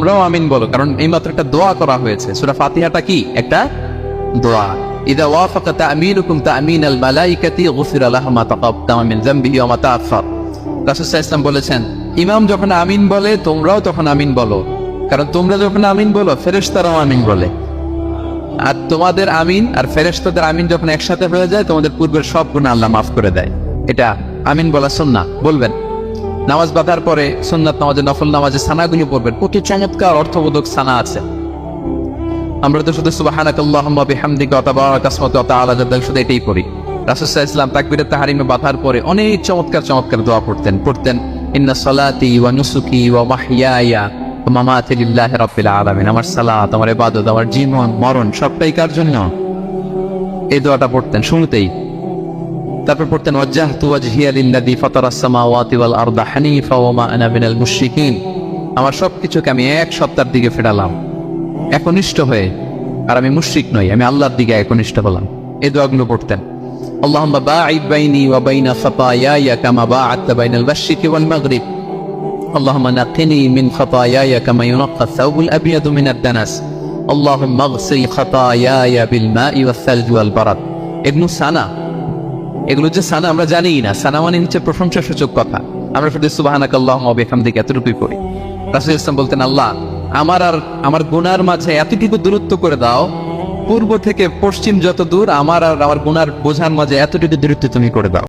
তোমরাও আমিন বলো, কারণ এইমাত্র একটা দোয়া করা হয়েছে। সূরা ফাতিহাটা কি একটা দোয়া। ইদা ওয়াফাকা তা'মিনুকুম তা'মিনাল মালাইকাতি গুফিরা লাহু মা তাকাদ্দামা মিন যামবিহি ওয়া মা তাআখার। রাসূল সাল্লাল্লাহু আলাইহি ওয়াসাল্লাম বলেছেন, ইমাম যখন আমিন বলে তোমরাও তখন আমিন বলো, কারণ তোমরা যখন আমিন বলো ফেরেশতারাও আমিন বলে। আর তোমাদের আমিন আর ফেরেশতাদের আমিন যখন একসাথে হয়ে যায়, তোমাদের পূর্বের সব গুনাহ আল্লাহ মাফ করে দেয়। এটা আমিন বলা সুন্নাহ। বলবেন নামাজ বাঁধার পরে সুন্নাত নামাজে, নফল নামাজে সানাগুলি পড়বেন। কত চমৎকার অর্থবোধক সানা আছে। আমরা তো শুধু সুবহানাকাল্লাহুম্মা বিহামদিকা ওয়া তাবারাকা ইসমুকা ওয়া তাআলা জাদ্দুকা শুধু এটাই পড়ি। রাসূল সাল্লাল্লাহু আলাইহি ওয়াসাল্লাম তাকবীরে তাহরিমে বাঁধার পরে অনেক চমৎকার চমৎকার দোয়া পড়তেন। ইন্না সালাতি ওয়া নুসুকি ওয়া মাহইয়ায়া ওয়া মামাতি লিল্লাহি রাব্বিল আলামিন। আমার সালাত, আমার ইবাদত, আমার জীবন মরণ সবটাই কার জন্য? এই দোয়াটা পড়তেন শুরুতেই। তারপর পড়তেন ওয়াজ্জাহতু ওয়াজহিয়া লিল্লাযী ফাতারাস সামাওয়াতি ওয়াল আরদা হানিফা ওয়া মা আনা মিনাল মুশরিকিন। আমার সবকিছুকে আমি এক সত্তার দিকে ফেরালাম একনিষ্ঠ হয়ে, আর আমি মুশরিক নই, আমি আল্লাহর দিকে একনিষ্ঠ হলাম। এই দোয়াগুলো পড়তেন। আল্লাহুম্মা বাঈদ বাইনি ওয়া বাইনা খাতায়ায়া কামা বা'আদতা বাইনাল মাশরিকি ওয়াল মাগরিব। আল্লাহুম্মা নাক্কিনি মিন খাতায়ায়া কামা ইউনাক্কা আস-সাওবুল আবয়াদু মিনাদ দানাস। আল্লাহুম্মা ইগসিল খাতায়ায়া বিল মাই ওয়াস সালজি ওয়াল বারাদ। এগুলো সানা, এগুলো যে সানা আমরা জানিই না। সানা মানে হচ্ছে প্রশংসাসূচক কথা। আমরা শুধু সুবহানাকাল্লাহুম্মা ওয়া বিহামদিকা এতটুকুই পড়ি। রাসূল সাল্লাল্লাহু আলাইহি ওয়াসাল্লাম বলতেন, আল্লাহ আমার আর আমার গুনার মাঝে এতটুকু দূরত্ব করে দাও, পূর্ব থেকে পশ্চিম যত দূর আমার আর আমার গুনার বোঝার মাঝে এতটুকু দূরত্ব তুমি করে দাও।